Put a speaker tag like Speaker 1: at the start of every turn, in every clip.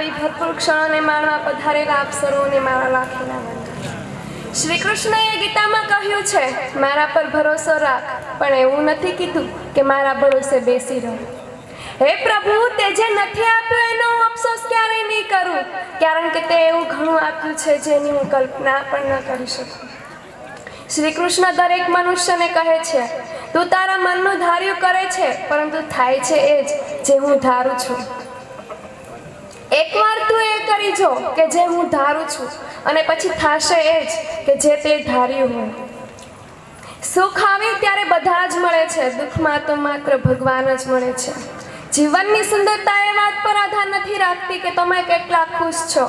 Speaker 1: આવી ભરપૂર ક્ષણોને માણવા પધારેલા આપ સર્વોને મારા લાખેલા વંદન। શ્રી કૃષ્ણએ ગીતામાં કહ્યું છે, મારા પર ભરોસો રાખ, પણ એવું નથી કીધું કે મારા ભરોસે બેસી રહો। હે પ્રભુ, તે જે નથી આપ્યું એનો હું અફસોસ ક્યારેય નહીં કરું, કારણ કે તે એવું ઘણું આપ્યું છે જેની હું કલ્પના પણ ન કરી શકું। શ્રી કૃષ્ણ દરેક મનુષ્યને કહે છે, તું તારા મનનું ધાર્યું કરે છે, પરંતુ થાય છે એ જ જે હું ધારું છું। એકવાર તું એ કરી જો કે જે હું ધારું છું, અને પછી થશે એ જ કે જે તે ધાર્યું હોય। સુખ આવે ત્યારે બધા જ મળે છે, દુઃખમાં તો માત્ર ભગવાન જ મળે છે। જીવનની સુંદરતા એ વાત પર આધાર નથી રાખતી કે તમે કેટલા ખુશ છો,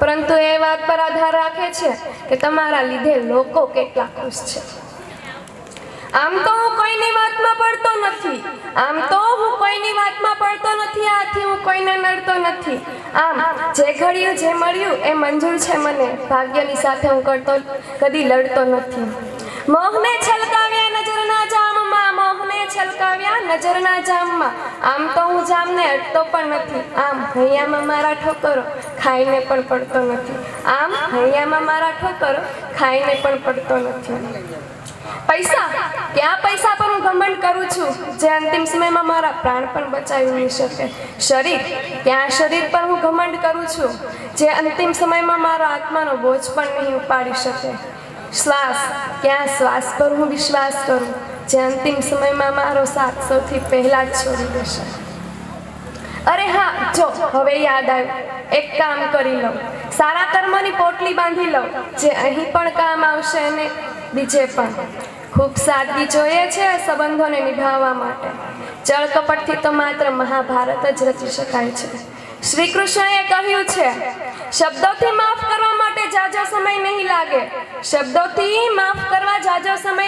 Speaker 1: પરંતુ એ વાત પર આધાર રાખે છે કે તમારા લીધે લોકો કેટલા ખુશ છે। આમ તો હું કોઈની વાતમાં પડતો નથી, આથી હું કોઈને નડતો નથી। આમ જે ઘડ્યું જે મળ્યું એ મંજૂર છે મને, ભાગ્યની સાથે હું કદી લડતો નથી। મોહને છલકાવ્યા નજરના જામમાં, આમ તો હું જામને અડતો પણ નથી। આમ હૈયામાં મારા ઠોકરો ખાઈને પણ પડતો નથી। પૈસા પર હું ઘમંડ કરું છું, જે અંતિમ સમયમાં મારા પ્રાણ પણ બચાવી નહીં શકે। શરીર પર હું ઘમંડ કરું છું, જે અંતિમ સમયમાં મારા આત્માનો બોજ પણ નહીં ઉપાડી શકે। શ્વાસ પર હું વિશ્વાસ કરું, જે અંતિમ સમયમાં મારો સાથ સૌથી પહેલા જ છોડી દેશે। અરે હા, જો હવે યાદ આવ્યું, એક કામ કરી લઉં, સારા કર્મની પોટલી બાંધી લઉં, જે અહીં પણ કામ આવશે અને બીજે પણ। ખૂબ સાદગી જોઈએ છે સંબંધોને નિભાવવા માટે, ચળ કપટથી તો માત્ર મહાભારત જ રચી શકાય છે। શ્રી કૃષ્ણએ કહ્યું છે, શબ્દોથી માફ કરવા માટે જાજો સમય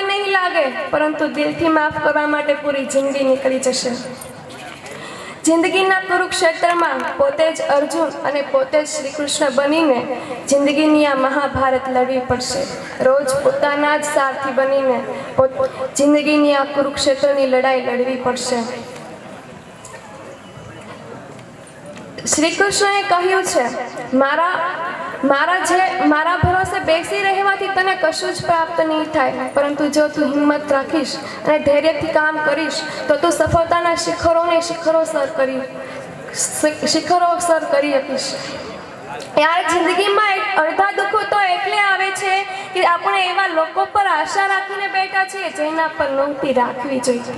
Speaker 1: નહીં લાગે, પરંતુ દિલથી માફ કરવા માટે પૂરી જિંદગી નીકળી જશે। જિંદગીના કુરુક્ષેત્રમાં પોતે જ અર્જુન અને પોતે જ શ્રી કૃષ્ણ બનીને જિંદગીની આ મહાભારત લડવી પડશે। રોજ પોતાના જ સારથી બનીને જિંદગીની આ કુરુક્ષેત્રની લડાઈ લડવી પડશે। શ્રી કૃષ્ણએ કહ્યું છે, મારા ભરોસે બેસી રહેવાથી તને કશું જ પ્રાપ્ત નહીં થાય, પરંતુ જો તું હિંમત રાખીશ અને ધૈર્યથી કામ કરીશ તો તું સફળતાના શિખરો સર કરી શકીશ। યાર, જિંદગીમાં અડધા દુઃખો તો એટલે આવે છે કે આપણે એવા લોકો પર આશા રાખીને બેઠા છીએ જેના પર નહોતી રાખવી જોઈએ,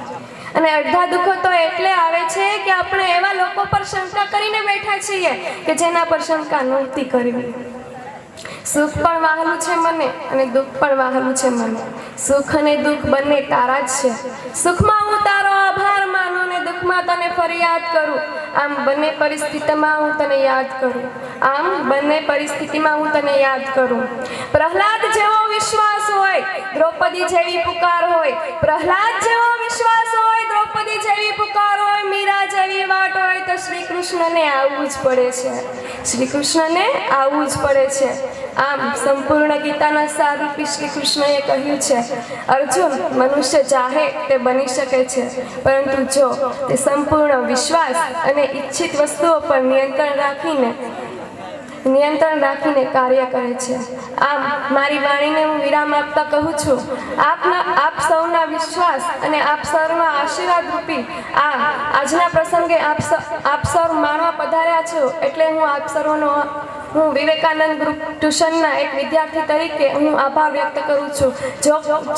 Speaker 1: અને અડધા દુઃખો તો એટલે આવે છે કે આપણે એવા લોકો પર શંકા કરીને બેઠા છીએ કે જેના પર શંકા નહોતી કરવી। સુખ પણ વહાલું છે મને અને દુઃખ પણ વહાલું છે મને। સુખ અને દુઃખ બંને તારા જ છે। સુખમાં હું તારો આભાર માનું અને દુઃખમાં તને ફરિયાદ કરું। આમ બંને પરિસ્થિતિમાં હું તને યાદ કરું। પ્રહલાદ જેવો વિશ્વાસ હોય, દ્રૌપદી જેવી પુકાર હોય, મીરા જેવી વાટ હોય તો શ્રી કૃષ્ણને આવવું જ પડે છે। આમ સંપૂર્ણ ગીતાના સારરૂપી શ્રી કૃષ્ણએ કહ્યું છે, અર્જુન, મનુષ્ય ચાહે તે બની શકે છે, પરંતુ જો તે સંપૂર્ણ વિશ્વાસ અને ઈચ્છિત વસ્તુઓ પર નિયંત્રણ રાખીને કાર્ય કરે છે। આમ મારી વાણીને હું વિરામ આપતા કહું છું, આપ સૌના વિશ્વાસ અને આપ સૌના આશીર્વાદ રૂપી આજના પ્રસંગે આપ સૌ માણવા પધાર્યા છો, એટલે હું આપ સર્વનો હું વિવેકાનંદ ગ્રુપ ટ્યુશનના એક વિદ્યાર્થી તરીકે હું આભાર વ્યક્ત કરું છું।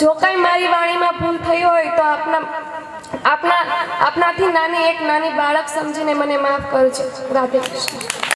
Speaker 1: જો કંઈ મારી વાણીમાં ભૂલ થઈ હોય તો આપનાથી નાની બાળક સમજીને મને માફ કરજો। રાધે કૃષ્ણ।